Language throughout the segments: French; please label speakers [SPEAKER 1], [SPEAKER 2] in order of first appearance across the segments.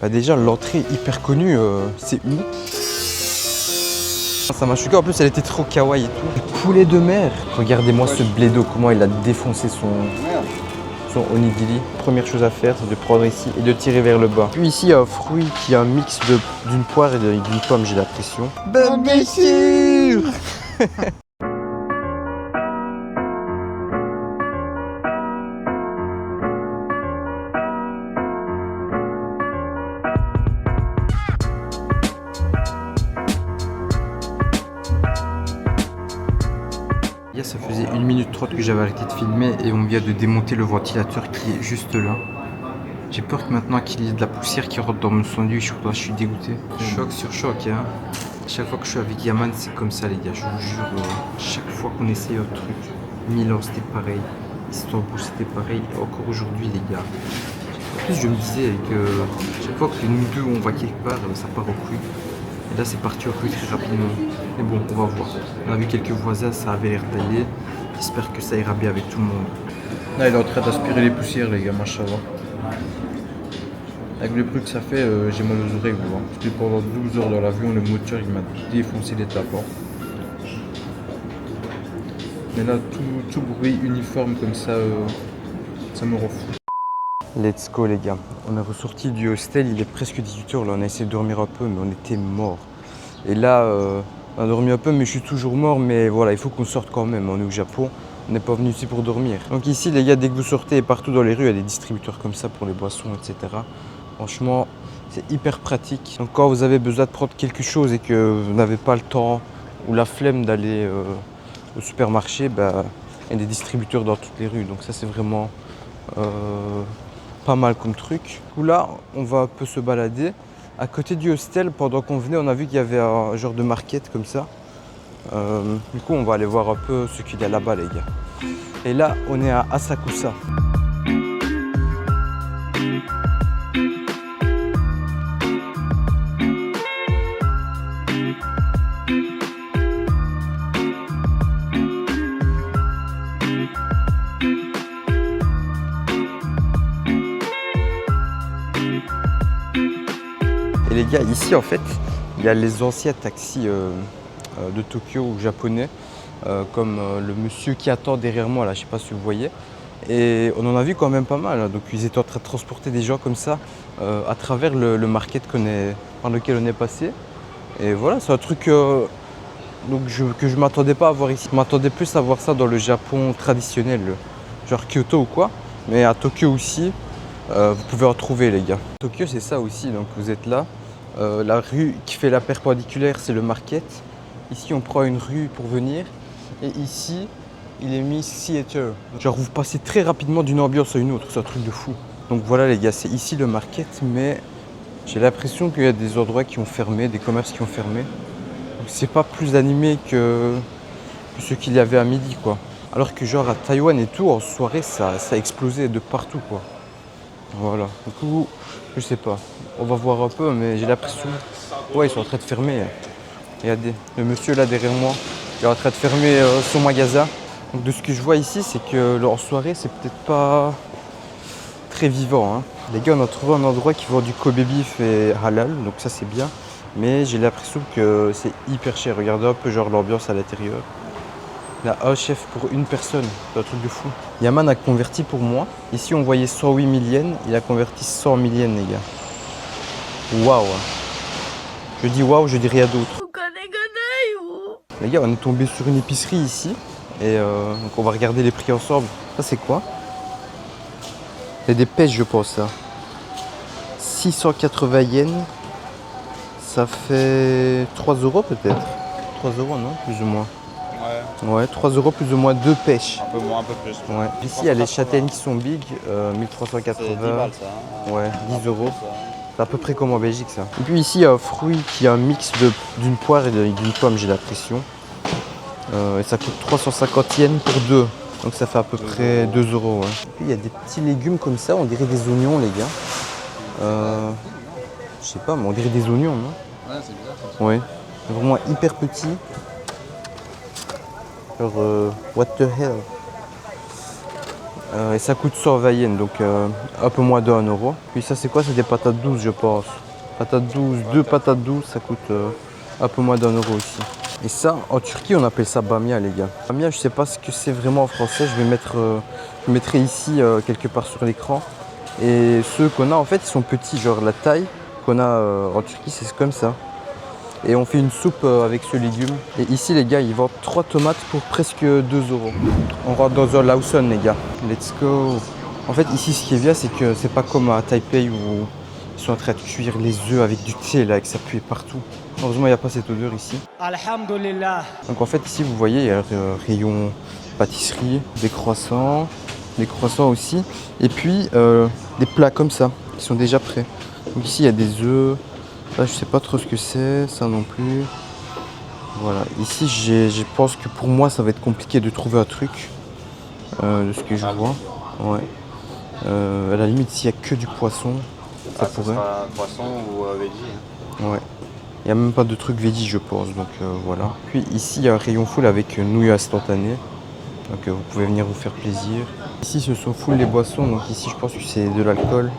[SPEAKER 1] Bah déjà l'entrée hyper connue, c'est où? Ça m'a choqué, en plus elle était trop kawaii et tout. Poulet de mer. Regardez-moi ce blédo, comment il a défoncé son onigiri. Première chose à faire, c'est de prendre ici et de tirer vers le bas. Puis ici, il y a un fruit qui est un mix d'une poire et d'une pomme, j'ai l'impression. Bonne blessure. Ça faisait 1 minute 30 que j'avais arrêté de filmer et on vient de démonter le ventilateur qui est juste là. J'ai peur que maintenant qu'il y ait de la poussière qui rentre dans mon sandwich, je suis dégoûté. Choc sur choc, hein. Chaque fois que je suis avec Yaman, c'est comme ça les gars, je vous jure. Chaque fois qu'on essaye un truc, Milan c'était pareil, Istanbul c'était pareil, et encore aujourd'hui les gars. En plus je me disais que chaque fois que nous deux on va quelque part, ça part au cru. Et là c'est parti au cru très rapidement. Mais bon, on va voir. On a vu quelques voisins, ça avait l'air d'aller. J'espère que ça ira bien avec tout le monde. Là il est en train d'aspirer les poussières les gars, machallah. Avec le bruit que ça fait, j'ai mal aux oreilles, vous voyez. Parce que pendant 12 heures dans l'avion, le moteur il m'a défoncé les tapants. Mais là, tout bruit uniforme comme ça, ça me rend fou. Let's go les gars. On est ressorti du hostel, il est presque 18 h là. On a essayé de dormir un peu, mais on était morts. Et là, on a dormi un peu, mais je suis toujours mort. Mais voilà, il faut qu'on sorte quand même. On est au Japon, on n'est pas venu ici pour dormir. Donc ici les gars, dès que vous sortez, partout dans les rues, il y a des distributeurs comme ça pour les boissons, etc. Franchement, c'est hyper pratique. Donc quand vous avez besoin de prendre quelque chose et que vous n'avez pas le temps ou la flemme d'aller au supermarché, bah, il y a des distributeurs dans toutes les rues. Donc ça c'est vraiment pas mal comme truc. Du coup là, on va un peu se balader. À côté du hostel, pendant qu'on venait, on a vu qu'il y avait un genre de market comme ça. Du coup, on va aller voir un peu ce qu'il y a là-bas les gars. Et là, on est à Asakusa. Et les gars, ici en fait, il y a les anciens taxis de Tokyo ou japonais, comme le monsieur qui attend derrière moi là, je sais pas si vous voyez. Et on en a vu quand même pas mal, hein. Donc ils étaient en train de transporter des gens comme ça à travers le market par lequel on est passé. Et voilà, c'est un truc donc que je m'attendais pas à voir ici. Je m'attendais plus à voir ça dans le Japon traditionnel, genre Kyoto ou quoi. Mais à Tokyo aussi, vous pouvez en trouver les gars. Tokyo c'est ça aussi, donc vous êtes là. La rue qui fait la perpendiculaire, c'est le market. Ici, on prend une rue pour venir. Et ici, il est mis theater. Genre, vous passez très rapidement d'une ambiance à une autre. C'est un truc de fou. Donc voilà, les gars, c'est ici le market. Mais j'ai l'impression qu'il y a des endroits qui ont fermé, des commerces qui ont fermé. Donc c'est pas plus animé que ce qu'il y avait à midi, quoi. Alors que genre à Taïwan et tout, en soirée, ça a explosé de partout, quoi. Voilà. Du coup, je sais pas. On va voir un peu, mais j'ai l'impression... Ouais, ils sont en train de fermer. Regardez, le monsieur là derrière moi, il est en train de fermer son magasin. Donc de ce que je vois ici, c'est que en soirée, c'est peut-être pas très vivant, hein. Les gars, on a trouvé un endroit qui vend du Kobe beef et halal, donc ça c'est bien. Mais j'ai l'impression que c'est hyper cher. Regardez un peu genre l'ambiance à l'intérieur. Là, un chef pour une personne, c'est un truc de fou. Yaman a converti pour moi. Ici, on voyait 108 000 yens. Il a converti 100 000 yens, les gars. Waouh. Je dis waouh, je dis rien d'autre. Les gars, on est tombé sur une épicerie ici. Et donc, on va regarder les prix ensemble. Ça, c'est quoi? C'est des pêches, je pense, ça. 680 yens. Ça fait 3 € peut-être. 3 € non? Plus ou moins. Ouais, 3 € plus ou moins 2 pêches.
[SPEAKER 2] Un peu moins, un peu plus.
[SPEAKER 1] Ouais. Ici, il y a les châtaignes qui sont big, 1380.
[SPEAKER 2] C'est 10 balles ça. Hein.
[SPEAKER 1] Ouais, 10 €. C'est à peu près comme en Belgique ça. Et puis ici, il y a un fruit qui est un mix d'une poire et d'une pomme, j'ai l'impression. Et ça coûte 350 yens pour 2. Donc ça fait à peu près 2 €. Ouais. Et puis il y a des petits légumes comme ça, on dirait des oignons les gars. Je sais pas, mais on dirait des oignons, non?
[SPEAKER 2] Ouais, c'est bizarre ça.
[SPEAKER 1] Ouais. Vraiment hyper petit. Genre, what the hell? Et ça coûte 100 yens, donc un peu moins de 1 euro. Puis ça c'est quoi? C'est des patates douces je pense. Patates douces, 2 patates douces, ça coûte un peu moins d'1 euro aussi. Et ça, en Turquie, on appelle ça bamia, les gars. Bamia, je sais pas ce que c'est vraiment en français. Je mettrai ici quelque part sur l'écran. Et ceux qu'on a, en fait, ils sont petits. Genre la taille qu'on a en Turquie, c'est comme ça. Et on fait une soupe avec ce légume. Et ici, les gars, ils vendent 3 tomates pour presque 2 euros. On rentre dans un Lawson, les gars. Let's go. En fait, ici, ce qui est bien, c'est que c'est pas comme à Taipei où ils sont en train de cuire les œufs avec du thé, là, et que ça pue partout. Heureusement, il n'y a pas cette odeur ici. Alhamdulillah. Donc en fait, ici, vous voyez, il y a le rayon pâtisserie, des croissants aussi. Et puis, des plats comme ça, qui sont déjà prêts. Donc ici, il y a des œufs. Là, je sais pas trop ce que c'est, ça non plus. Voilà, ici, je pense que pour moi, ça va être compliqué de trouver un truc de ce que je vois. Ouais. À la limite, s'il n'y a que du poisson, ça pourrait.
[SPEAKER 2] Sera poisson ou veggie. Hein.
[SPEAKER 1] Ouais. Il n'y a même pas de truc veggie, je pense, donc voilà. Puis ici, il y a un rayon full avec nouilles instantanées. Donc vous pouvez venir vous faire plaisir. Ici, ce sont full les boissons, donc ici, je pense que c'est de l'alcool.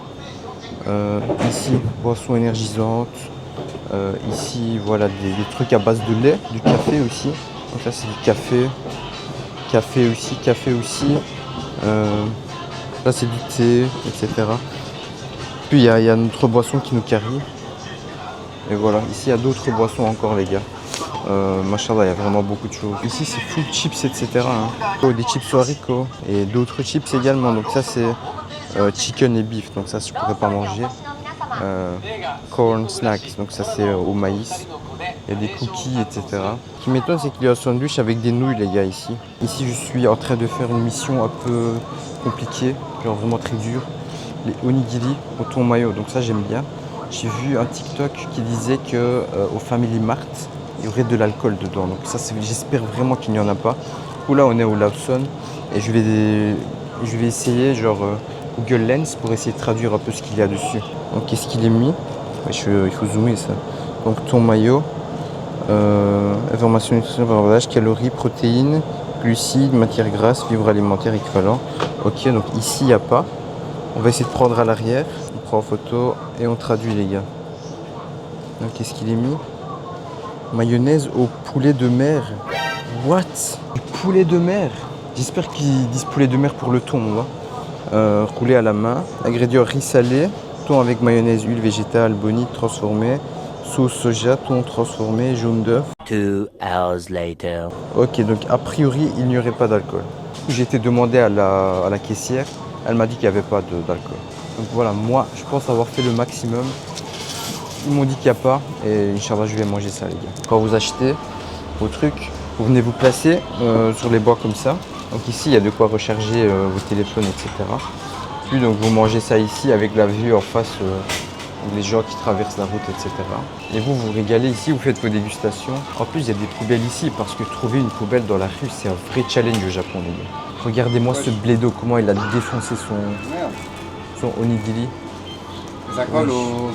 [SPEAKER 1] Ici, boissons énergisantes. Ici, voilà, des trucs à base de lait, du café aussi. Donc là, c'est du café. Café aussi. Là, c'est du thé, etc. Puis, il y a notre boisson qui nous carie. Et voilà, ici, il y a d'autres boissons encore, les gars. Machallah, il y a vraiment beaucoup de choses. Ici, c'est full chips, etc. Hein. Oh, des chips haricot et d'autres chips également. Donc ça, c'est chicken et beef. Donc ça, je pourrais pas manger. Corn snacks, donc ça c'est au maïs. Il y a des cookies, etc. Ce qui m'étonne, c'est qu'il y a un sandwich avec des nouilles, les gars, ici. Ici, je suis en train de faire une mission un peu compliquée, genre vraiment très dure. Les onigiri au thon mayo, donc ça j'aime bien. J'ai vu un TikTok qui disait que au Family Mart, il y aurait de l'alcool dedans. Donc ça, j'espère vraiment qu'il n'y en a pas. Du coup, là, on est au Lawson et je vais essayer, genre Google Lens, pour essayer de traduire un peu ce qu'il y a dessus. Donc, qu'est-ce qu'il est mis? Il faut zoomer ça. Donc, thon mayo, information nutritionnelle par emballage, calories, protéines, glucides, matières grasses, fibres alimentaires équivalents. Ok, donc ici, il n'y a pas. On va essayer de prendre à l'arrière. On prend en photo et on traduit, les gars. Donc, qu'est-ce qu'il est mis? Mayonnaise au poulet de mer. What? Du poulet de mer? J'espère qu'ils disent poulet de mer pour le thon, roulé à la main. Ingrédients: riz salé, thon avec mayonnaise, huile végétale, bonite transformée, sauce soja, thon transformé, jaune d'œuf.
[SPEAKER 3] 2 hours later.
[SPEAKER 1] Ok, donc a priori, il n'y aurait pas d'alcool. J'ai été demandé à la caissière, elle m'a dit qu'il n'y avait pas d'alcool. Donc voilà, moi, je pense avoir fait le maximum. Ils m'ont dit qu'il n'y a pas et Inch'Allah, je vais manger ça, les gars. Quand vous achetez vos trucs, vous venez vous placer sur les bancs comme ça. Donc ici, il y a de quoi recharger vos téléphones, etc. Puis donc vous mangez ça ici avec la vue en face, les gens qui traversent la route, etc. Et vous vous régalez ici, vous faites vos dégustations. En plus, il y a des poubelles ici parce que trouver une poubelle dans la rue, c'est un vrai challenge au Japon, les gars. Regardez-moi ce blédo, comment il a défoncé son onigiri.
[SPEAKER 2] Ça colle au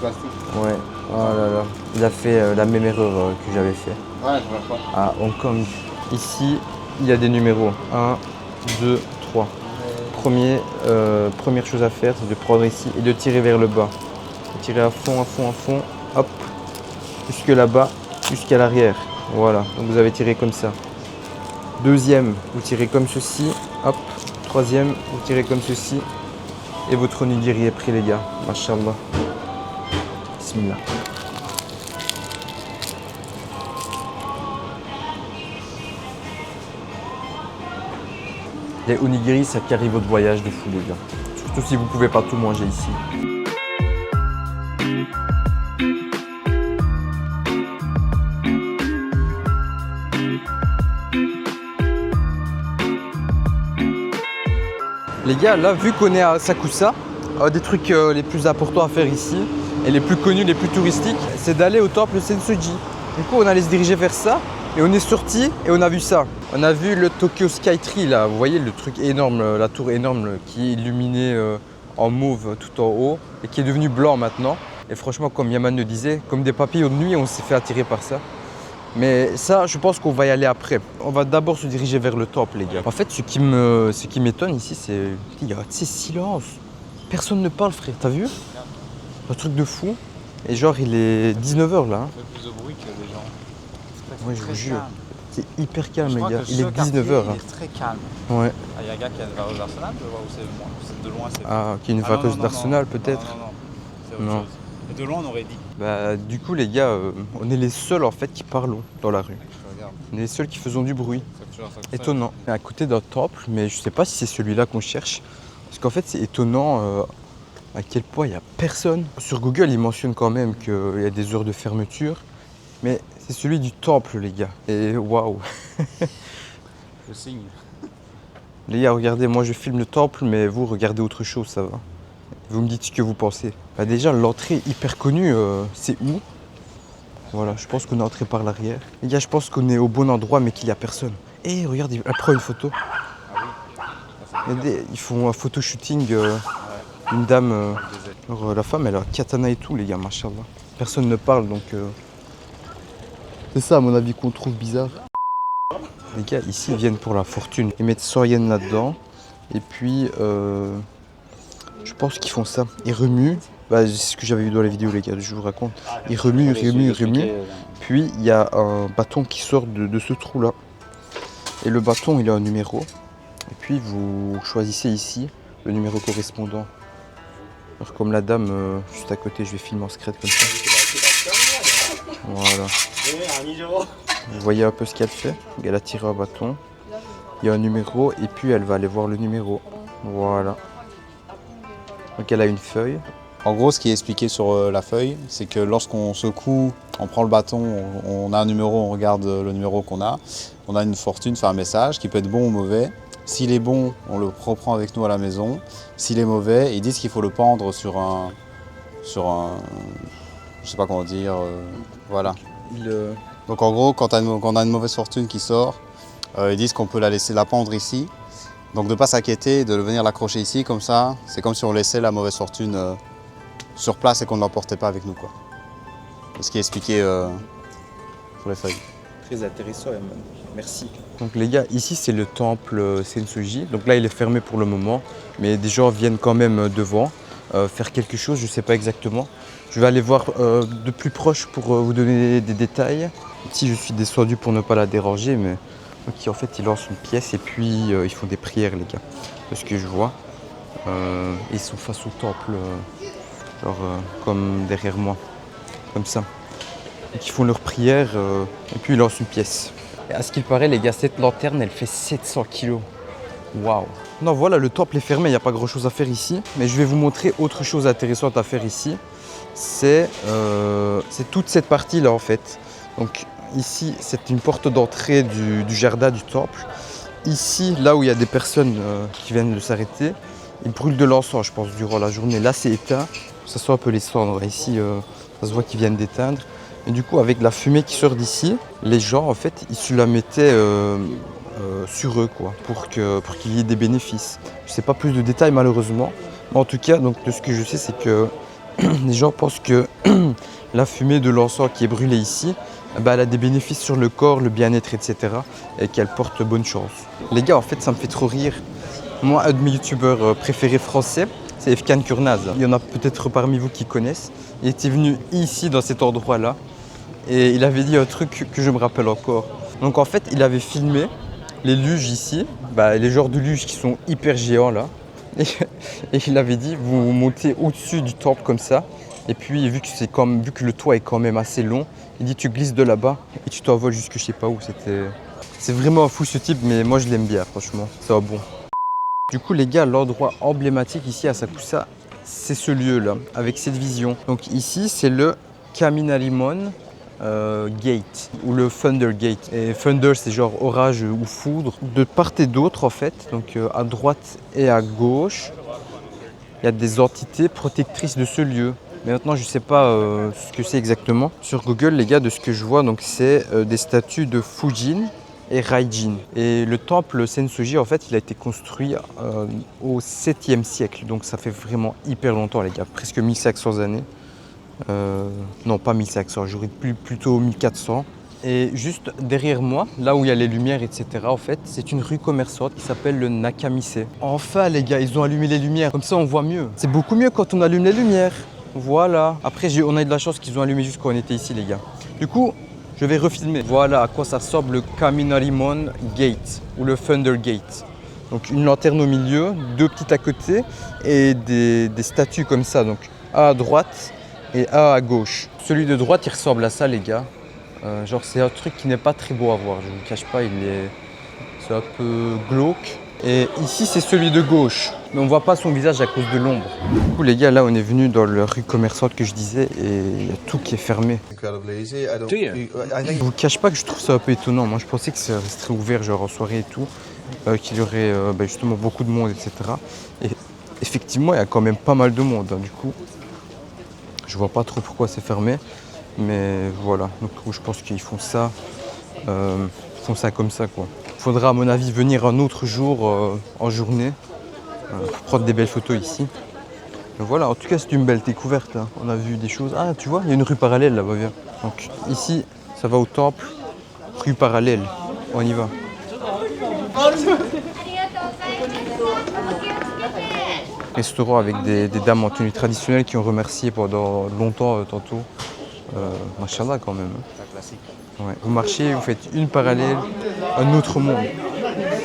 [SPEAKER 2] plastique.
[SPEAKER 1] Ouais, oh là là. Il a fait la même erreur que j'avais fait.
[SPEAKER 2] Ouais, je vois pas.
[SPEAKER 1] À Hong Kong. Ici, il y a des numéros. 1, 2, 3. Première chose à faire, c'est de prendre ici et de tirer vers le bas. Tirer à fond, hop, jusque là-bas, jusqu'à l'arrière. Voilà, donc vous avez tiré comme ça. Deuxième, vous tirez comme ceci, hop. Troisième, vous tirez comme ceci. Et votre onigiri est prêt, les gars. Mashallah. Bismillah. Les onigiri, ça carie votre voyage de fou, les gars. Surtout si vous pouvez pas tout manger ici. Les gars, là, vu qu'on est à Asakusa, un des trucs les plus importants à faire ici, et les plus connus, les plus touristiques, c'est d'aller au temple Sensoji. Du coup, on allait se diriger vers ça, et on est sorti, et on a vu ça. On a vu le Tokyo Skytree, là, vous voyez le truc énorme, la tour énorme qui est illuminée en mauve tout en haut, et qui est devenu blanc maintenant. Et franchement, comme Yaman le disait, comme des papillons de nuit, on s'est fait attirer par ça. Mais ça, je pense qu'on va y aller après. On va d'abord se diriger vers le temple, les gars. En fait, ce qui m'étonne ici, c'est... Il y a silence. Personne ne parle, frère. T'as vu? Un truc de fou. Et genre, il est 19h là.
[SPEAKER 4] Ça fait plus de bruit que des gens.
[SPEAKER 1] Ouais, je vous jure.
[SPEAKER 4] Calme.
[SPEAKER 1] C'est hyper calme,
[SPEAKER 4] Je
[SPEAKER 1] les
[SPEAKER 4] crois
[SPEAKER 1] gars.
[SPEAKER 4] que
[SPEAKER 1] Il
[SPEAKER 4] ce
[SPEAKER 1] est
[SPEAKER 4] quartier,
[SPEAKER 1] 19h.
[SPEAKER 4] Il est très calme.
[SPEAKER 1] Ouais.
[SPEAKER 4] Il y a un gars qui a une vareuse d'Arsenal, tu vois où c'est de loin, c'est.
[SPEAKER 1] Ah, ok, une
[SPEAKER 4] non,
[SPEAKER 1] vareuse
[SPEAKER 4] non,
[SPEAKER 1] d'Arsenal,
[SPEAKER 4] non,
[SPEAKER 1] peut-être.
[SPEAKER 4] Non, c'est autre
[SPEAKER 1] Non.
[SPEAKER 4] chose. Et de loin, on aurait dit.
[SPEAKER 1] Bah, du coup, les gars, on est les seuls en fait qui parlons dans la rue.
[SPEAKER 4] Je regarde.
[SPEAKER 1] On est les seuls qui faisons du bruit.
[SPEAKER 4] Ça coûte cher.
[SPEAKER 1] Étonnant. À côté d'un temple, mais je sais pas si c'est celui-là qu'on cherche. Parce qu'en fait, c'est étonnant à quel point il n'y a personne. Sur Google, il mentionne quand même qu'il y a des heures de fermeture. Mais c'est celui du temple, les gars. Et waouh!
[SPEAKER 4] Je signe.
[SPEAKER 1] Les gars, regardez, moi je filme le temple, mais vous regardez autre chose, ça va. Vous me dites ce que vous pensez. Bah déjà, l'entrée hyper connue, c'est où? Voilà, je pense qu'on est entré par l'arrière. Les gars, je pense qu'on est au bon endroit, mais qu'il n'y a personne. Et regarde, elle prend une photo. Regardez, ils font un photo shooting. Une dame, alors, la femme, elle a un katana et tout, les gars, machallah. Personne ne parle, donc c'est ça, à mon avis, qu'on trouve bizarre. Les gars, ici, ils viennent pour la fortune. Ils mettent 100 yens là-dedans. Et puis, je pense qu'ils font ça. Ils remuent. Bah, c'est ce que j'avais vu dans la vidéo, les gars, je vous raconte. Ils remuent. Puis, il y a un bâton qui sort de ce trou-là. Et le bâton, il a un numéro. Et puis, vous choisissez ici le numéro correspondant. Alors, comme la dame juste à côté, je vais filmer en secret comme ça. Voilà. Vous voyez un peu ce qu'elle fait. Elle a tiré un bâton. Il y a un numéro et puis elle va aller voir le numéro. Voilà. Donc elle a une feuille.
[SPEAKER 4] En gros, ce qui est expliqué sur la feuille, c'est que lorsqu'on secoue, on prend le bâton, on a un numéro, on regarde le numéro qu'on a. On a une fortune, fait un message qui peut être bon ou mauvais. S'il est bon, on le reprend avec nous à la maison. S'il est mauvais, ils disent qu'il faut le pendre sur un, je sais pas comment dire, voilà. Donc en gros, quand on a une mauvaise fortune qui sort, ils disent qu'on peut la laisser la pendre ici. Donc de ne pas s'inquiéter, de venir l'accrocher ici, comme ça, c'est comme si on laissait la mauvaise fortune sur place et qu'on ne l'emportait pas avec nous, quoi. C'est ce qui est expliqué sur les feuilles.
[SPEAKER 1] Très intéressant, merci. Donc les gars, ici c'est le temple Sensoji. Donc là il est fermé pour le moment, mais des gens viennent quand même devant faire quelque chose, je ne sais pas exactement. Je vais aller voir de plus proche pour vous donner des détails. Ici je suis descendu pour ne pas la déranger, mais ok, en fait ils lancent une pièce et puis ils font des prières, les gars, de ce que je vois. Ils sont face au temple, genre comme derrière moi, comme ça. Donc ils font leurs prières et puis ils lancent une pièce. Et à ce qu'il paraît, les gars, cette lanterne, elle fait 700 kilos. Waouh! Non, voilà, le temple est fermé, il n'y a pas grand chose à faire ici. Mais je vais vous montrer autre chose intéressante à faire ici. C'est toute cette partie-là, en fait. Donc ici, c'est une porte d'entrée du jardin du temple. Ici, là où il y a des personnes qui viennent de s'arrêter, ils brûlent de l'encens, je pense, durant la journée. Là, c'est éteint. Ça sent un peu les cendres. Ici, ça se voit qu'ils viennent d'éteindre. Et du coup, avec la fumée qui sort d'ici, les gens, en fait, ils se la mettaient sur eux, quoi, pour qu'il y ait des bénéfices. Je ne sais pas plus de détails, malheureusement. Mais en tout cas, donc, de ce que je sais, c'est que les gens pensent que la fumée de l'encens qui est brûlée ici, bah, elle a des bénéfices sur le corps, le bien-être, etc. Et qu'elle porte bonne chance. Les gars, en fait, ça me fait trop rire. Moi, un de mes youtubeurs préférés français, c'est Efkan Kurnaz. Il y en a peut-être parmi vous qui connaissent. Il était venu ici, dans cet endroit-là. Et il avait dit un truc que je me rappelle encore. Donc en fait, il avait filmé les luges ici, les genres de luges qui sont hyper géants là. Et il avait dit, vous montez au-dessus du temple comme ça. Et puis vu que le toit est quand même assez long, il dit tu glisses de là-bas et tu t'envoles jusque je sais pas où. C'est vraiment un fou ce type, mais moi je l'aime bien franchement, c'est un bon. Du coup les gars, l'endroit emblématique ici à Sakusa, c'est ce lieu-là, avec cette vision. Donc ici c'est le Kamina Limon Gate ou le Thunder Gate. Et Thunder c'est genre orage ou foudre. De part et d'autre en fait, donc à droite et à gauche, il y a des entités protectrices de ce lieu. Mais maintenant je sais pas ce que c'est exactement. Sur Google les gars, de ce que je vois, donc c'est des statues de Fujin et Raijin. Et le temple Sensoji en fait il a été construit au 7e siècle. Donc ça fait vraiment hyper longtemps les gars, presque 1500 années. Non pas 1500, j'aurais plutôt 1400. Et juste derrière moi, là où il y a les lumières, etc., en fait, c'est une rue commerçante qui s'appelle le Nakamise. Enfin, les gars, ils ont allumé les lumières. Comme ça, on voit mieux. C'est beaucoup mieux quand on allume les lumières. Voilà. Après, on a eu de la chance qu'ils ont allumé juste quand on était ici, les gars. Du coup, je vais refilmer. Voilà à quoi ça ressemble le Kaminarimon Gate ou le Thunder Gate. Donc une lanterne au milieu, deux petites à côté et des statues comme ça. Donc un à droite et un à gauche. Celui de droite, il ressemble à ça, les gars. Genre c'est un truc qui n'est pas très beau à voir, je ne vous cache pas, c'est un peu glauque. Et ici c'est celui de gauche, mais on ne voit pas son visage à cause de l'ombre. Du coup les gars, là on est venu dans la rue commerçante que je disais et il y a tout qui est fermé. Je ne vous cache pas que je trouve ça un peu étonnant, moi je pensais que ça resterait ouvert genre en soirée et tout, qu'il y aurait justement beaucoup de monde, etc. Et effectivement il y a quand même pas mal de monde, hein. Du coup je vois pas trop pourquoi c'est fermé. Mais voilà, donc je pense qu'ils font ça comme ça quoi. Faudra à mon avis venir un autre jour en journée pour prendre des belles photos ici. Mais voilà, en tout cas c'est une belle découverte là. On a vu des choses. Ah tu vois, il y a une rue parallèle là-bas, viens. Donc ici ça va au temple, rue parallèle. On y va. Restaurant avec des dames en tenue traditionnelle qui ont remercié pendant longtemps tantôt. Machallah quand même. Ouais. Vous marchez, vous faites une parallèle, un autre monde.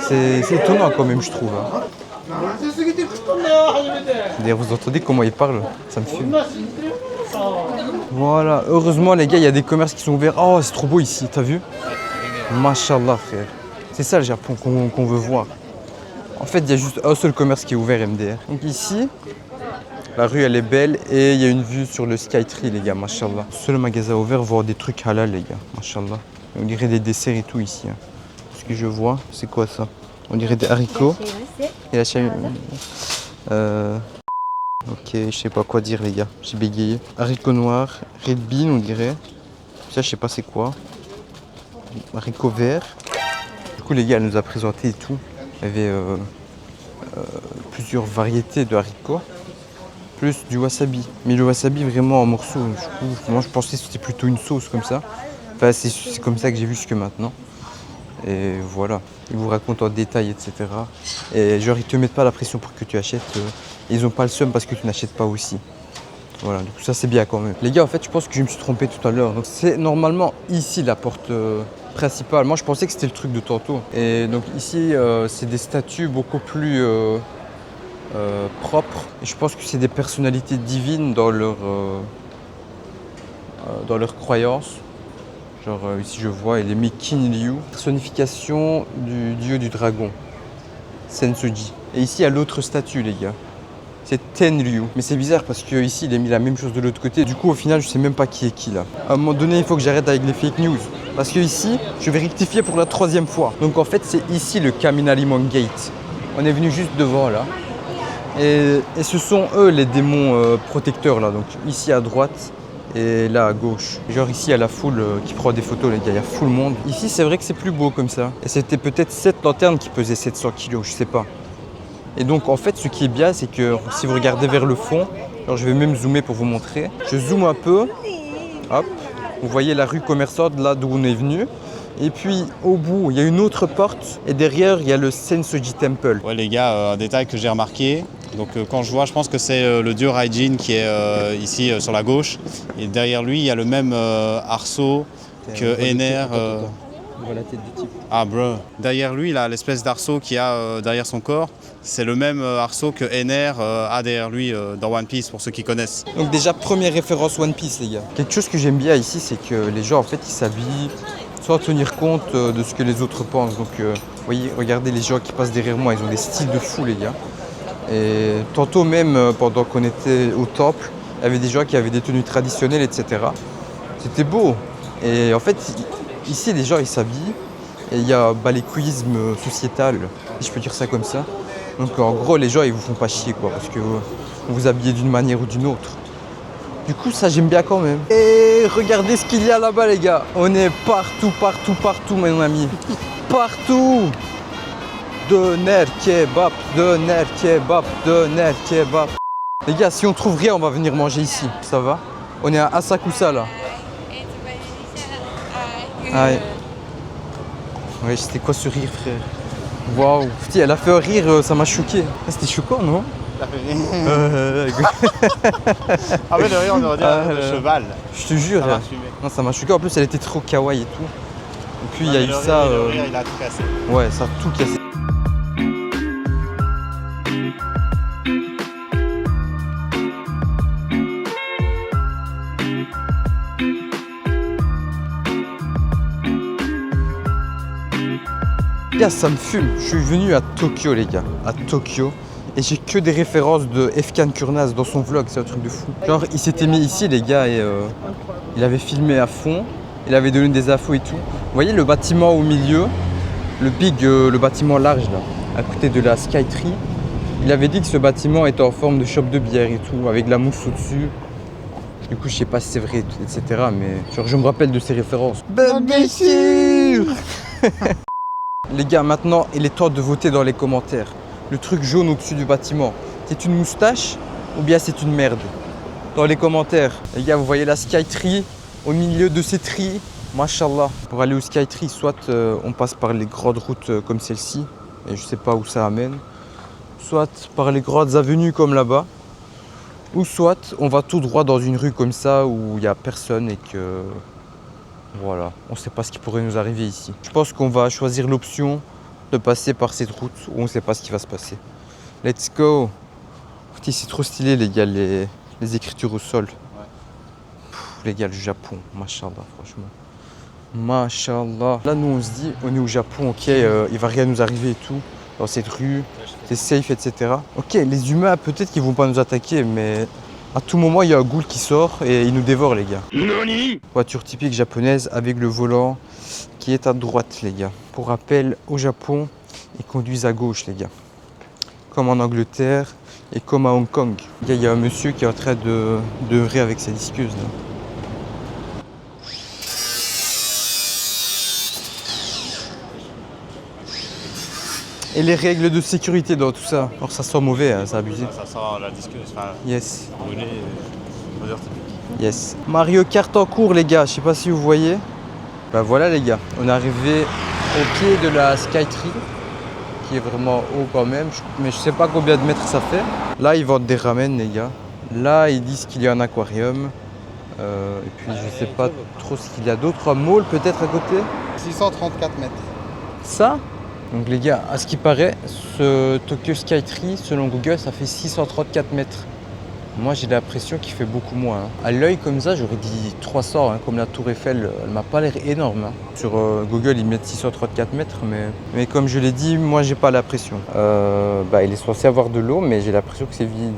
[SPEAKER 1] C'est étonnant quand même, je trouve. Hein. D'ailleurs, vous entendez comment ils parlent? Ça me fume. Voilà, heureusement les gars, il y a des commerces qui sont ouverts. Oh, c'est trop beau ici, t'as vu? Machallah frère. C'est ça le Japon qu'on veut voir. En fait, il y a juste un seul commerce qui est ouvert, MDR. Donc ici, la rue elle est belle et il y a une vue sur le Skytree les gars, machallah. Seul magasin ouvert, voir des trucs halal les gars, machallah. On dirait des desserts et tout ici. Hein. Ce que je vois, c'est quoi ça? On dirait des haricots. Et ok, je sais pas quoi dire les gars, j'ai bégayé. Haricots noirs, red bean on dirait. Ça je sais pas c'est quoi. Haricots verts. Du coup les gars elle nous a présenté et tout. Il y avait plusieurs variétés de haricots. Plus du wasabi, mais le wasabi vraiment en morceaux. Du coup, moi je pensais que c'était plutôt une sauce comme ça. Enfin, c'est comme ça que j'ai vu jusque maintenant. Et voilà, ils vous racontent en détail, etc. Et genre ils te mettent pas la pression pour que tu achètes. Ils ont pas le seum parce que tu n'achètes pas aussi. Voilà, du coup ça c'est bien quand même. Les gars, en fait, je pense que je me suis trompé tout à l'heure. Donc c'est normalement ici la porte principale. Moi je pensais que c'était le truc de tantôt. Et donc ici c'est des statues beaucoup plus propres. Et je pense que c'est des personnalités divines dans leur croyance. Genre ici je vois, il est mis Kin Ryu, personnification du dieu du dragon, Sensoji. Et ici il y a l'autre statue les gars, c'est Tenryu. Mais c'est bizarre parce que ici il a mis la même chose de l'autre côté. Du coup au final je sais même pas qui est qui là. À un moment donné il faut que j'arrête avec les fake news. Parce que ici je vais rectifier pour la 3e fois. Donc en fait c'est ici le Kaminarimon Gate. On est venu juste devant là. Et ce sont eux les démons protecteurs là. Donc ici à droite. Et là à gauche, genre ici il y a la foule qui prend des photos les gars, il y a full monde. Ici c'est vrai que c'est plus beau comme ça. Et c'était peut-être cette lanterne qui pesait 700 kg, je sais pas. Et donc en fait ce qui est bien c'est que si vous regardez vers le fond, alors je vais même zoomer pour vous montrer. Je zoome un peu, hop, vous voyez la rue commerçante là d'où on est venu. Et puis au bout il y a une autre porte et derrière il y a le Sensoji Temple.
[SPEAKER 4] Ouais les gars, un détail que j'ai remarqué. Donc quand je vois, je pense que c'est le dieu Raijin qui est ici sur la gauche. Et derrière lui, il y a le même arceau que Ener.
[SPEAKER 1] Voilà la tête du type.
[SPEAKER 4] Ah bro. Derrière lui, il a l'espèce d'arceau qu'il y a derrière son corps. C'est le même arceau que Ener a derrière lui dans One Piece, pour ceux qui connaissent.
[SPEAKER 1] Donc déjà, première référence One Piece les gars. Quelque chose que j'aime bien ici, c'est que les gens en fait ils s'habillent sans tenir compte de ce que les autres pensent. Donc vous voyez, regardez les gens qui passent derrière moi, ils ont des styles de fou les gars. Et tantôt même, pendant qu'on était au temple, il y avait des gens qui avaient des tenues traditionnelles, etc. C'était beau. Et en fait, ici, les gens, ils s'habillent. Et il y a l'équisme sociétal, si je peux dire ça comme ça. Donc en gros, les gens, ils vous font pas chier, quoi, parce que vous vous habillez d'une manière ou d'une autre. Du coup, ça, j'aime bien quand même. Et regardez ce qu'il y a là-bas, les gars. On est partout, partout, partout, mon ami. Partout. Doner kebab, doner kebab, doner kebab. Les gars, si on trouve rien, on va venir manger ici. Ça va? On est à Asakusa là. Ah ouais. Ouais, c'était quoi ce rire, frère? Waouh, putain, elle a fait un rire, ça m'a choqué. Ah, c'était choquant, non?
[SPEAKER 4] Ah mais le rire, on aurait dit le cheval.
[SPEAKER 1] Je te jure.
[SPEAKER 4] Ça m'a fumé.
[SPEAKER 1] Non, ça m'a choqué. En plus, elle était trop kawaii et tout. Et puis, il y a eu ça.
[SPEAKER 4] Le rire, il a tout cassé.
[SPEAKER 1] Ouais, ça a tout cassé. Les gars, ça me fume. Je suis venu à Tokyo, les gars. À Tokyo. Et j'ai que des références de Efkan Kurnaz dans son vlog. C'est un truc de fou. Genre, il s'était mis ici, les gars, et il avait filmé à fond. Il avait donné des infos et tout. Vous voyez le bâtiment au milieu, le bâtiment large là, à côté de la Skytree. Il avait dit que ce bâtiment était en forme de shop de bière et tout, avec de la mousse au-dessus. Du coup, je sais pas si c'est vrai, etc. Mais genre, je me rappelle de ces références. Ben, bien sûr. Les gars, maintenant, il est temps de voter dans les commentaires. Le truc jaune au-dessus du bâtiment, c'est une moustache ou bien c'est une merde? Dans les commentaires. Les gars, vous voyez la Skytree au milieu de ces tris. Mashallah. Pour aller au Skytree, soit on passe par les grandes routes comme celle-ci, et je sais pas où ça amène, soit par les grandes avenues comme là-bas, ou soit on va tout droit dans une rue comme ça où il n'y a personne et que voilà, on ne sait pas ce qui pourrait nous arriver ici. Je pense qu'on va choisir l'option de passer par cette route où on ne sait pas ce qui va se passer. Let's go. Putain, c'est trop stylé les gars, les écritures au sol.
[SPEAKER 4] Ouais.
[SPEAKER 1] Pff, les gars, le Japon, mashallah, franchement. Mashallah. Là, nous, on se dit, on est au Japon, ok, il va rien nous arriver et tout, dans cette rue, c'est safe, etc. Ok, les humains, peut-être qu'ils vont pas nous attaquer, mais à tout moment, il y a un ghoul qui sort et il nous dévore, les gars. Nani? Voiture typique japonaise avec le volant qui est à droite, les gars. Pour rappel, au Japon, ils conduisent à gauche, les gars. Comme en Angleterre et comme à Hong Kong. Il y a un monsieur qui est en train de œuvrer avec sa disqueuse, là. Et les règles de sécurité dans tout ça. Alors ça sent mauvais, hein, c'est abusé.
[SPEAKER 4] Ça sent la disqueuse, enfin,
[SPEAKER 1] Yes.
[SPEAKER 4] brûlé, odeur typique.
[SPEAKER 1] Yes. Mario Kart en cours, les gars, je sais pas si vous voyez. Bah voilà les gars, on est arrivé au pied de la Skytree, qui est vraiment haut quand même, mais je sais pas combien de mètres ça fait. Là ils vendent des ramen les gars. Là ils disent qu'il y a un aquarium. Et puis je sais pas trop ce qu'il y a d'autre. Un mall peut-être à côté.
[SPEAKER 4] 634 mètres.
[SPEAKER 1] Ça? Donc les gars, à ce qui paraît, ce Tokyo Skytree, selon Google, ça fait 634 mètres. Moi j'ai l'impression qu'il fait beaucoup moins. Hein. À l'œil comme ça, j'aurais dit 300, hein, comme la tour Eiffel, elle m'a pas l'air énorme. Hein. Sur Google, ils mettent 634 mètres, mais comme je l'ai dit, moi j'ai pas l'impression. Il est censé avoir de l'eau, mais j'ai l'impression que c'est vide.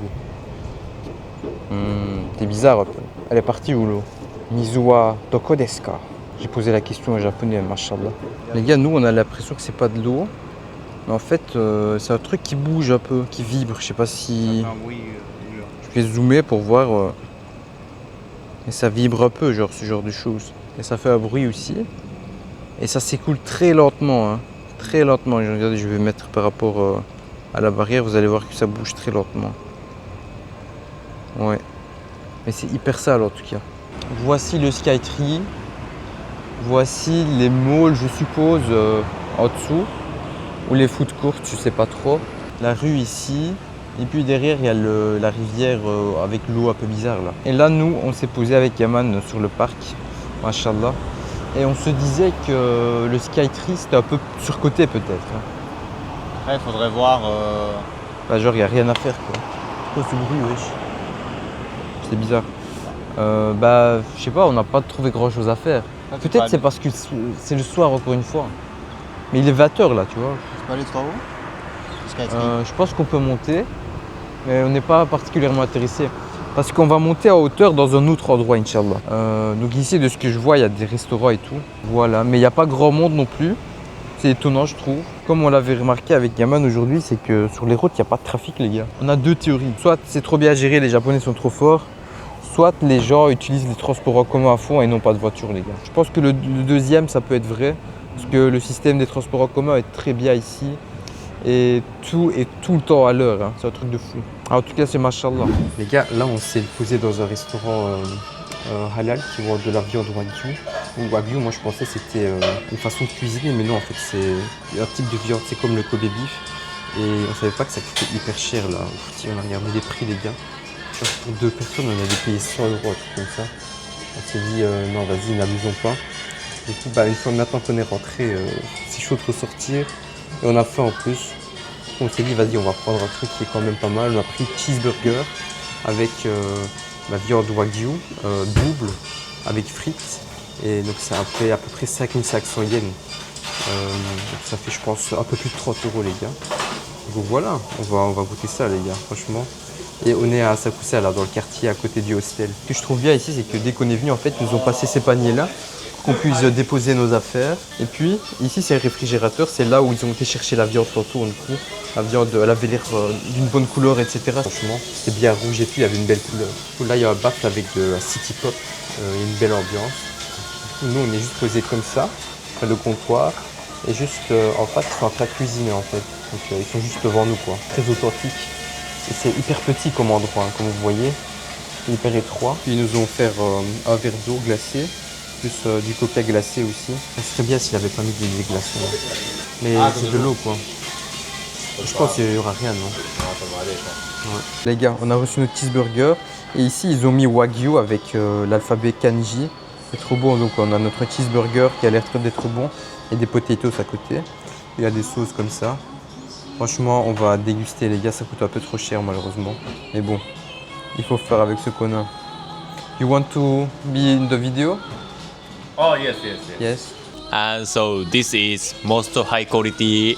[SPEAKER 1] C'est bizarre un peu. Elle est partie où l'eau? Mizuwa doko desu ka? J'ai posé la question en japonais, mashallah. Les gars, nous on a l'impression que c'est pas de l'eau. Mais en fait, c'est un truc qui bouge un peu, qui vibre. Je sais pas si... Je vais zoomer pour voir. Et ça vibre un peu, genre ce genre de choses. Et ça fait un bruit aussi. Et ça s'écoule très lentement. Hein. Très lentement. Regardez, je vais mettre par rapport à la barrière. Vous allez voir que ça bouge très lentement. Ouais. Mais c'est hyper sale en tout cas. Voici le Skytree. Voici les malls, je suppose, en dessous. Ou les food courts, je sais pas trop. La rue ici. Et puis derrière, il y a la rivière avec l'eau un peu bizarre là. Et là, nous, on s'est posé avec Yaman sur le parc, mashallah. Et on se disait que le Skytree, c'était un peu surcoté peut-être. Hein.
[SPEAKER 4] Après, il faudrait voir...
[SPEAKER 1] Genre, il n'y a rien à faire quoi. C'est quoi ce bruit, wesh? C'est bizarre. Je sais pas, on n'a pas trouvé grand chose à faire. Peut-être c'est parce que c'est le soir encore une fois. Mais il est 20h là, tu vois.
[SPEAKER 4] Tu peux aller trop haut?
[SPEAKER 1] Je pense qu'on peut monter, mais on n'est pas particulièrement intéressé. Parce qu'on va monter à hauteur dans un autre endroit, Inch'Allah. Donc ici, de ce que je vois, il y a des restaurants et tout. Voilà, mais il n'y a pas grand monde non plus. C'est étonnant, je trouve. Comme on l'avait remarqué avec Yaman aujourd'hui, c'est que sur les routes, il n'y a pas de trafic, les gars. On a deux théories. Soit c'est trop bien géré, les Japonais sont trop forts. Soit les gens utilisent les transports en commun à fond et n'ont pas de voiture, les gars. Je pense que le deuxième, ça peut être vrai. Parce que le système des transports en commun est très bien ici. Et tout est tout le temps à l'heure, hein. C'est un truc de fou. En tout cas, c'est mashallah. Les gars, là, on s'est posé dans un restaurant halal qui vendent de la viande wagyu. Wagyu, moi je pensais que c'était une façon de cuisiner, mais non, en fait c'est un type de viande, c'est comme le Kobe beef. Et on savait pas que ça coûtait hyper cher là. Ouf, on a regardé les prix, les gars. Pour 2 personnes, on avait payé 100 €, un truc comme ça. On s'est dit non, vas-y, n'abusons pas. Du coup, une fois maintenant qu'on est rentré, c'est chaud de ressortir. Et on a faim en plus. On s'est dit, vas-y, on va prendre un truc qui est quand même pas mal. On a pris cheeseburger avec la viande wagyu, double, avec frites. Et donc ça a fait à peu près 5500 yens. Donc ça fait, je pense, un peu plus de 30 € les gars. Donc voilà, on va goûter ça les gars, franchement. Et on est à Asakusa là, dans le quartier à côté du hostel. Ce que je trouve bien ici, c'est que dès qu'on est venu, en fait, ils nous ont passé ces paniers là pour qu'on puisse déposer nos affaires. Et puis ici, c'est le réfrigérateur, c'est là où ils ont été chercher la viande tantôt. Du coup, la viande, elle avait l'air d'une bonne couleur, etc. Franchement, c'était bien rouge et puis il y avait une belle couleur. Du coup, là, il y a un baffle avec de la City Pop, il y a une belle ambiance. Nous, on est juste posés comme ça, près le comptoir. Et juste en face, ils sont en train de cuisiner en fait. Donc ils sont juste devant nous quoi. Très authentique. Et c'est hyper petit comme endroit, hein, comme vous voyez. C'est hyper étroit. Puis ils nous ont offert un verre d'eau glacée, plus du coca glacé aussi. Ça serait bien s'il n'avait pas mis des glaçons. Mais c'est de l'eau quoi. Je pense qu'il n'y aura rien, non?
[SPEAKER 2] Ça va aller, je pense.
[SPEAKER 1] Ouais. Les gars, on a reçu notre cheeseburger. Et ici, ils ont mis Wagyu avec l'alphabet kanji. C'est trop bon. Donc on a notre cheeseburger qui a l'air d'être bon. Et des potatoes à côté. Il y a des sauces comme ça. Franchement, on va déguster les gars, ça coûte un peu trop cher malheureusement. Mais bon, il faut faire avec ce qu'on a. You want to be in the video?
[SPEAKER 5] Oh yes.
[SPEAKER 1] Yes.
[SPEAKER 5] And so this is most high quality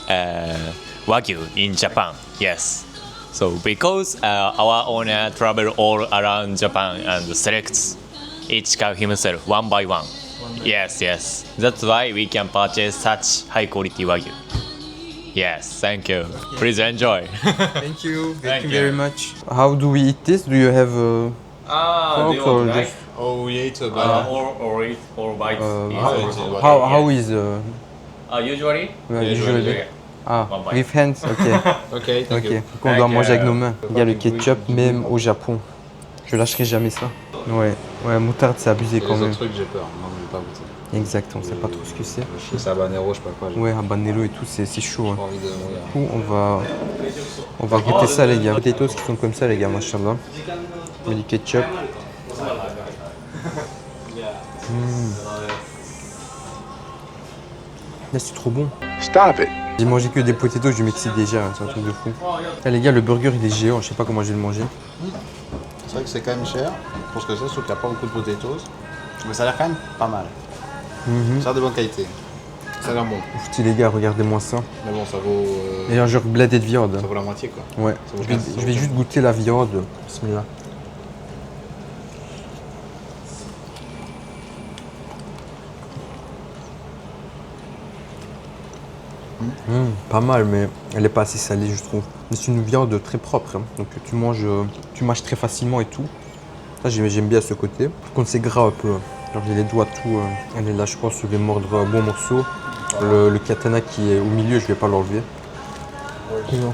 [SPEAKER 5] wagyu in Japan. Yes. So because our owner travel all around Japan and selects each cow himself one by one. Yes. That's why we can purchase such high quality wagyu. Yes, thank you. Please enjoy.
[SPEAKER 1] Thank you.
[SPEAKER 5] Thank you
[SPEAKER 1] very much. How do we eat this? Do you have fork or just
[SPEAKER 2] Oh, we ate
[SPEAKER 5] or bites.
[SPEAKER 1] how is
[SPEAKER 5] Usually.
[SPEAKER 1] usually? Ah,
[SPEAKER 5] One bite.
[SPEAKER 1] with hands. Ok.
[SPEAKER 2] Ok, thank you.
[SPEAKER 1] Donc on doit manger avec nos mains. Il y a le ketchup même au Japon. Je lâcherai jamais ça. Ouais, moutarde c'est abusé quand
[SPEAKER 2] Les
[SPEAKER 1] même.
[SPEAKER 2] autres trucs, j'ai peur. Non, je vais pas goûter.
[SPEAKER 1] Exact, on sait pas trop ce que c'est.
[SPEAKER 2] Je sais habanero, je sais pas quoi. J'ai
[SPEAKER 1] Ouais, habanero et tout, c'est chaud. Hein.
[SPEAKER 2] pas envie de mourir.
[SPEAKER 1] Du coup, on va goûter ça les gars. Potatoes qui sont comme ça les gars, machallah. Mais du ketchup. Là c'est trop bon.
[SPEAKER 6] Stop it.
[SPEAKER 1] J'ai mangé que des potatoes du Mexique déjà, hein, c'est un truc de fou. Là, les gars, le burger il est géant, je sais pas comment je vais le manger.
[SPEAKER 2] C'est vrai que c'est quand même cher. Pour ce que c'est, sauf qu'il n'y a pas beaucoup de potatoes. Mais ça a l'air quand même pas mal. Ça a de bonne qualité. Ça a l'air bon.
[SPEAKER 1] Putain les gars, regardez-moi ça.
[SPEAKER 2] Mais bon, ça vaut,
[SPEAKER 1] Il y a un genre blindé de viande.
[SPEAKER 2] ça vaut la moitié quoi.
[SPEAKER 1] Ouais.
[SPEAKER 2] Ça vaut
[SPEAKER 1] Je vais,
[SPEAKER 2] 15, ça
[SPEAKER 1] je
[SPEAKER 2] vaut
[SPEAKER 1] vais
[SPEAKER 2] 15.
[SPEAKER 1] juste goûter la viande. Bismillah. Pas mal, mais elle est pas assez salée, je trouve. Mais c'est une viande très propre, hein. Donc tu manges très facilement et tout. Ça, j'aime bien ce côté. Par contre, c'est gras un peu. Genre, j'ai les doigts tout. Elle est là, je pense, je vais mordre un bon morceau. Le katana qui est au milieu, je vais pas l'enlever. Non.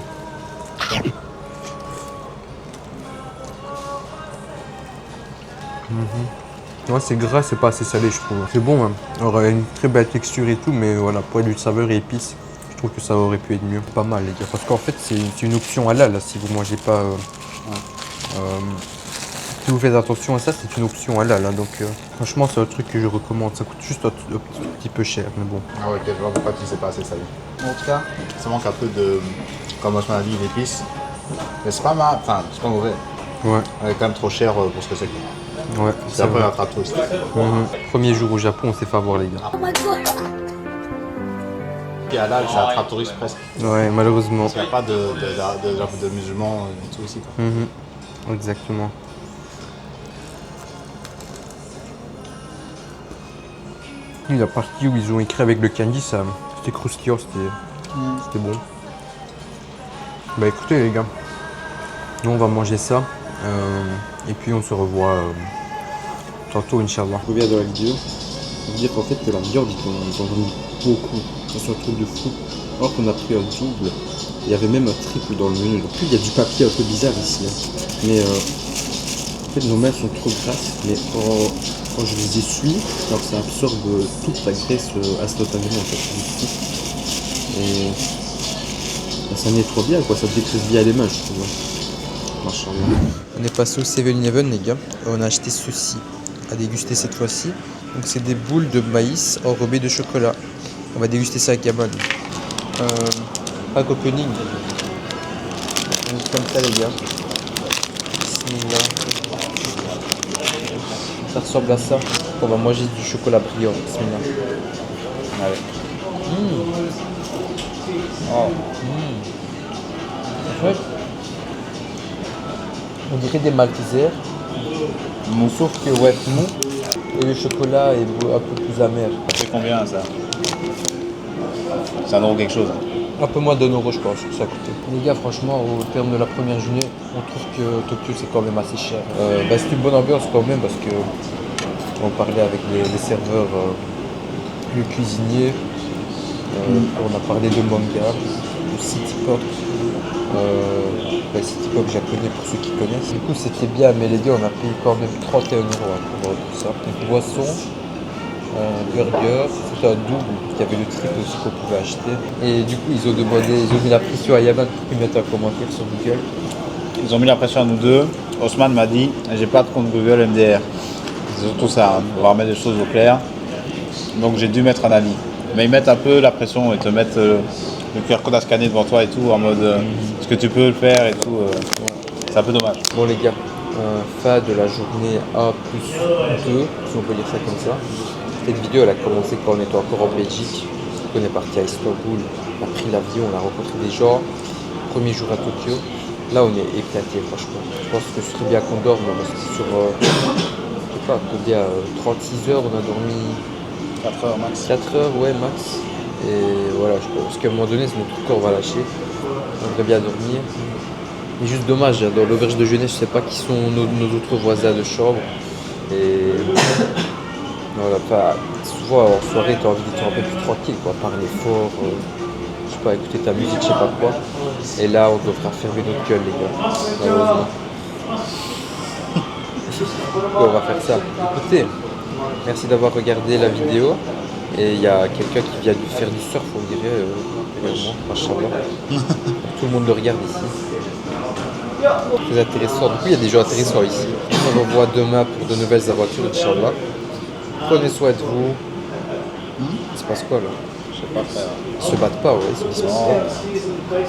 [SPEAKER 1] Ouais, c'est gras, c'est pas assez salé, je trouve. C'est bon, hein. Alors, il y a une très belle texture et tout, mais voilà, pour du saveur et épices, je trouve que ça aurait pu être mieux. Pas mal, les gars. Parce qu'en fait, c'est une option halal, là, si vous mangez pas. Si vous faites attention à ça, c'est une option halal. Hein, donc, franchement, c'est un truc que je recommande. Ça coûte juste un petit peu cher, mais bon.
[SPEAKER 2] Ah ouais, ok, je vois pourquoi tu sais pas assez salé. En tout cas, ça manque un peu de, comme moi je m'en dit, d'épices. Mais c'est pas mal, enfin, c'est pas mauvais.
[SPEAKER 1] Ouais,
[SPEAKER 2] Elle est quand même trop cher pour ce que c'est. Quoi.
[SPEAKER 1] ouais.
[SPEAKER 2] C'est un peu un trappiste.
[SPEAKER 1] Premier jour au Japon, on s'est fait avoir, les gars.
[SPEAKER 2] Puis halal, c'est un trappiste presque.
[SPEAKER 1] Ouais, malheureusement.
[SPEAKER 2] Parce qu'il n'y a pas de musulmans du tout ici. Quoi.
[SPEAKER 1] Exactement. La partie où ils ont écrit avec le candy, ça, c'était croustillant, c'était bon. Bah écoutez les gars, nous on va manger ça et puis on se revoit tantôt Inch'Allah. Je reviens dans la vidéo pour vous dire qu'en fait que la viande ils en ont mis beaucoup, c'est un truc de fou. Alors qu'on a pris un double, il y avait même un triple dans le menu. Donc il y a du papier un peu bizarre ici, hein. Mais fait, nos mains sont trop grasses, mais quand je les essuie, alors ça absorbe toute la graisse instantanément en fait. Et ça nettoie bien, quoi, ça dégraisse bien les mains, je trouve. On est passé au 7-Eleven, les gars, et on a acheté ceci à déguster cette fois-ci. Donc c'est des boules de maïs enrobées de chocolat. On va déguster ça avec Yaman. Pack opening. Donc, comme ça, les gars. Bismillah. Ça ressemble à ça. On va manger du chocolat brillant. Bismillah. Allez. Oh. En fait, on dirait des Maltesers, sauf que ouais, mou, et le chocolat est un peu plus amer.
[SPEAKER 2] Ça fait combien ça? C'est 1 euro quelque chose.
[SPEAKER 1] Un peu moins d'1 euro, je pense, que ça a coûté. Les gars, franchement, au terme de la première journée, on trouve que Tokyo c'est quand même assez cher. C'est une bonne ambiance quand même parce que on parlait avec les serveurs, le cuisinier, on a parlé de manga, de city pop. City pop japonais pour ceux qui connaissent. Du coup c'était bien, mais les gars on a payé quand même 31 euros pour tout ça. Donc boisson, burger, c'était un double, il y avait le triple aussi qu'on pouvait acheter. Et du coup ils ont mis la pression à Yaman pour qu'il mette un commentaire sur Google.
[SPEAKER 2] Ils ont mis la pression à nous deux. Osman m'a dit, j'ai pas de compte Google MDR. C'est surtout ça, on va remettre des choses au clair. Donc j'ai dû mettre un avis. Mais ils mettent un peu la pression et te mettent le QR code à scanner devant toi et tout, en mode est-ce que tu peux le faire et tout. C'est un peu dommage.
[SPEAKER 1] Bon les gars, fin de la journée A+2, si on peut dire ça comme ça. Cette vidéo elle a commencé quand on était encore en Belgique. On est parti à Istanbul, on a pris l'avion, on a rencontré des gens. Premier jour à Tokyo. Là on est éclaté franchement. Je pense que ce serait bien qu'on dorme parce que sur je sais pas combien, 36 heures on a dormi
[SPEAKER 2] 4 heures max.
[SPEAKER 1] 4 heures ouais max. Et voilà, je pense qu'à un moment donné notre corps va lâcher. On devrait bien dormir. Mais juste dommage, dans l'auberge de jeunesse, je sais pas qui sont nos autres voisins de chambre. Et voilà, souvent en soirée tu as envie d'être un peu plus tranquille, quoi, parler fort, je sais pas, écouter ta musique, je sais pas quoi. Et là on devra fermer notre gueule les gars, malheureusement. On va faire ça. Écoutez, merci d'avoir regardé la vidéo. Et il y a quelqu'un qui vient de faire du surf, on dirait, également, machallah. Tout le monde le regarde ici. Très intéressant. Du coup, il y a des gens intéressants ici. On se revoit demain pour de nouvelles aventures, Inch'Allah. Prenez soin de vous. Il se passe quoi là?
[SPEAKER 2] Je sais pas faire.
[SPEAKER 1] Ils se battent pas, ouais, ils se disputent pas.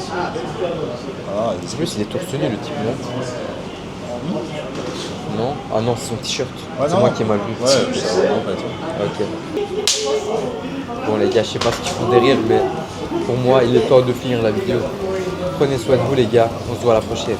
[SPEAKER 2] Ah,
[SPEAKER 1] C'est plus, il est torse nu le type, non? Non? Ah non, c'est son t-shirt. C'est moi qui ai mal vu.
[SPEAKER 2] Ouais, c'est vraiment pas tout.
[SPEAKER 1] Ok. Bon les gars, je sais pas ce qu'ils font derrière, mais pour moi, il est temps de finir la vidéo. Prenez soin de vous les gars, on se voit à la prochaine.